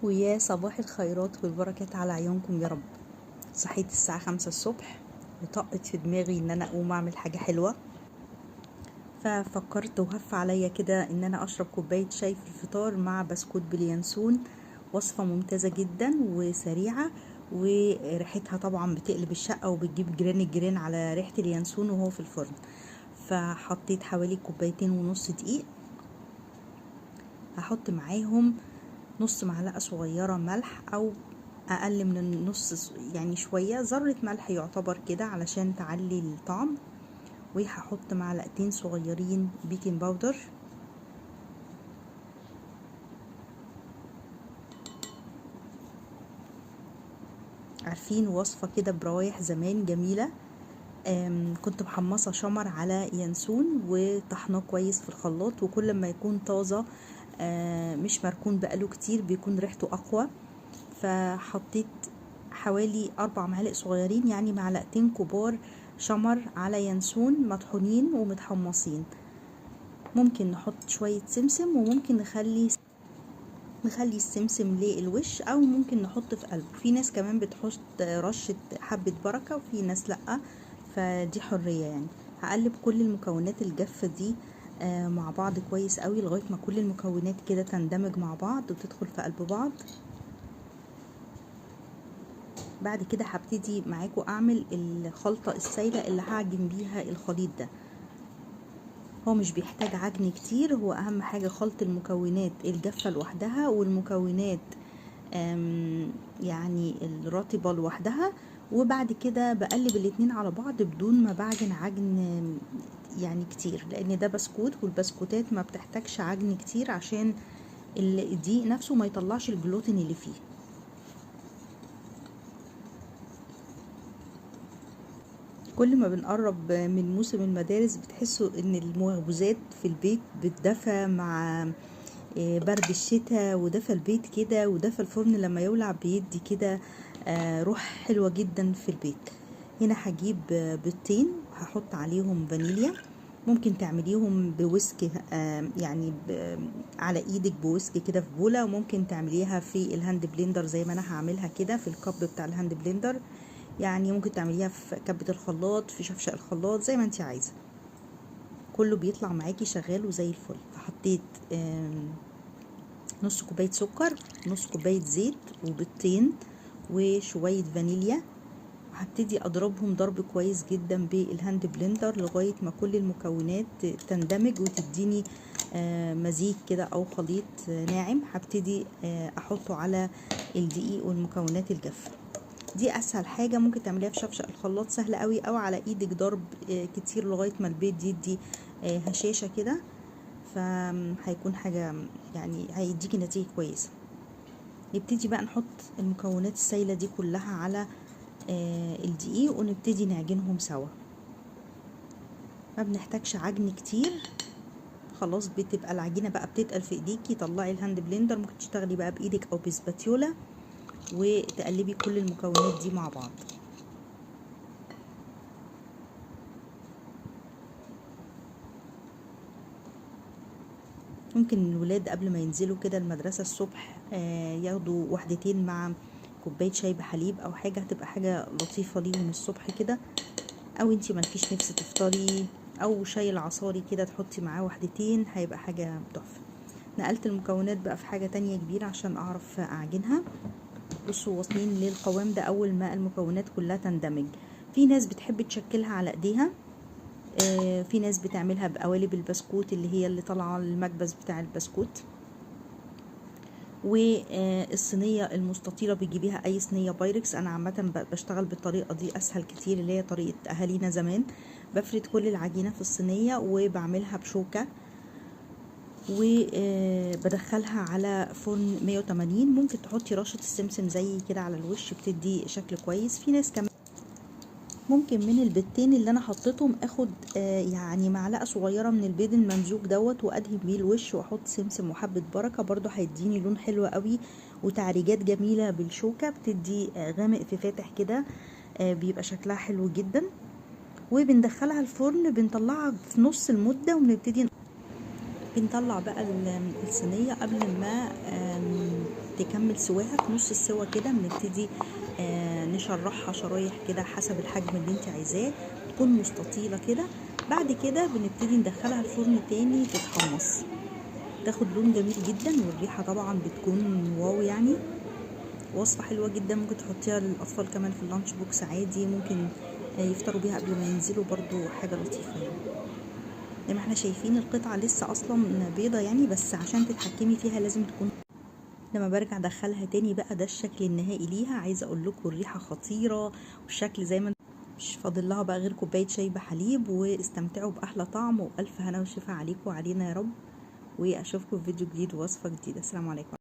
ويا صباح الخيرات والبركات على عيونكم يا رب. صحيت الساعة 5 الصبح وطقت في دماغي ان انا اقوم اعمل حاجة حلوة، ففكرت وهف عليا كده ان انا اشرب كوباية شاي في الفطار مع بسكوت باليانسون. وصفة ممتازة جدا وسريعة، وريحتها طبعا بتقلب الشقة وبتجيب جيران الجيران على ريحة اليانسون وهو في الفرن. فحطيت حوالي 2.5 كوباية دقيق، هحط معاهم نص معلقة صغيرة ملح او اقل من النص، يعني شوية ذرة ملح يعتبر كده علشان تعلي الطعم. وهحط معلقتين صغيرين بيكنج باودر، عارفين وصفة كده بروايح زمان جميلة. كنت محمصة شمر على ينسون وطحناه كويس في الخلاط، وكل ما يكون طازة مش مركون بقاله كتير بيكون ريحته اقوى. فحطيت حوالي 4 معالق صغيرين، يعني معلقتين كبار شمر على ينسون مطحونين ومتحمصين. ممكن نحط شوية سمسم، وممكن نخلي السمسم للوش، او ممكن نحط في قلبه. في ناس كمان بتحط رشة حبة بركة وفي ناس لأ، فدي حرية يعني. هقلب كل المكونات الجافة دي مع بعض كويس قوي لغاية ما كل المكونات كده تندمج مع بعض وتدخل في قلب بعض. بعد كده هبتدي معاكم اعمل الخلطة السائلة اللي هعجن بيها الخليط ده. هو مش بيحتاج عجن كتير، هو اهم حاجة خلط المكونات الجافة لوحدها والمكونات يعني الرطبة لوحدها، وبعد كده بقلب الاتنين على بعض بدون ما بعجن عجن يعني كتير، لان ده بسكوت والبسكوتات ما بتحتاجش عجن كتير عشان الدقيق نفسه ما يطلعش الجلوتين اللي فيه. كل ما بنقرب من موسم المدارس بتحسوا ان المخبوزات في البيت بتدفى مع برد الشتاء، ودفى البيت كده، ودفى الفرن لما يولع بيدي كده روح حلوة جدا في البيت. هنا هجيب بيضتين هحط عليهم فانيليا، ممكن تعمليهم بويسك يعني على ايدك بويسك كده في بولة، وممكن تعمليها في الهاند بلندر زي ما انا هعملها كده في الكب بتاع الهاند بلندر، يعني ممكن تعمليها في كبة الخلاط في شفشق الخلاط زي ما انت عايزة، كله بيطلع معاكي شغال وزي الفل. فحطيت نص كوباية سكر، نص كوباية زيت، وبيضتين وشوية فانيليا. هبتدي اضربهم ضرب كويس جدا بالهاند بلندر لغاية ما كل المكونات تندمج وتديني مزيج كده او خليط ناعم. هبتدي احطه على الدقيق والمكونات الجافة. دي اسهل حاجة ممكن تعمليها في شفشق الخلاط، سهلة قوي، او على ايدك ضرب كتير لغاية ما البيض يدي هشاشة كده، فهيكون حاجة يعني هيديكي نتيجة كويسة. نبتدي بقى نحط المكونات السائلة دي كلها على الدقيق ونبتدي نعجنهم سوا. ما بنحتاجش عجن كتير، خلاص بتبقى العجينة بقى بتتقل في ايديكي. طلعي الهاند بلندر، ممكن تشتغلي بقى بايدك او بسباتيولا وتقلبي كل المكونات دي مع بعض. ممكن الولاد قبل ما ينزلوا كده المدرسة الصبح ياخدوا وحدتين مع كوباية شاي بحليب او حاجة، هتبقى حاجة لطيفة ليهم الصبح كده. او انتي مالكيش نفس تفطري، او شاي العصاري كده تحطي معاه وحدتين، هيبقى حاجة تحفة. نقلت المكونات بقى في حاجة تانية كبيرة عشان اعرف اعجنها. بصوا واصلين للقوام ده اول ما المكونات كلها تندمج. في ناس بتحب تشكلها على ايديها، في ناس بتعملها بقوالب البسكوت اللي هي اللي طالعه المكبس بتاع البسكوت، والصينيه المستطيله بتجيبيها اي صينيه بايركس. انا عامه بشتغل بالطريقه دي اسهل كتير، اللي هي طريقه اهالينا زمان. بفرد كل العجينه في الصينيه وبعملها بشوكه وبدخلها على فرن 180. ممكن تحطي رشه السمسم زي كده على الوش بتدي شكل كويس. في ناس كمان ممكن من البيضتين اللي انا حطيتهم اخد يعني معلقه صغيره من البيض الممزوج دوت وادهن بيه الوش واحط سمسم وحبه بركه، برضو هيديني لون حلو قوي وتعريجات جميله بالشوكه بتدي غامق في فاتح كده، بيبقى شكلها حلو جدا. وبندخلها الفرن، بنطلعها في نص المده وبنبتدي بنطلع بقى الصينيه قبل ما تكمل سواها في نص السوا كده بنبتدي نشرحها شرايح كده حسب الحجم اللي انت عايزاه، تكون مستطيله كده. بعد كده بنبتدي ندخلها الفرن تاني تتحمص، تاخد لون جميل جدا، والريحه طبعا بتكون واو يعني. وصفه حلوه جدا، ممكن تحطيها للاطفال كمان في اللانش بوكس عادي، ممكن يفطروا بيها قبل ما ينزلوا، برضو حاجه لطيفه يعني. زي ما احنا شايفين القطعه لسه اصلا بيضه يعني، بس عشان تتحكمي فيها لازم تكون. لما برجع ادخلها تاني بقى ده الشكل النهائي ليها. عايزه اقول لكم الريحه خطيره، والشكل زي ما مش فاضل لها بقى غير كوبايه شاي بحليب، واستمتعوا باحلى طعم، والف هنا وشفا عليكم وعلينا يا رب. واشوفكم في فيديو جديد ووصفه جديده. السلام عليكم.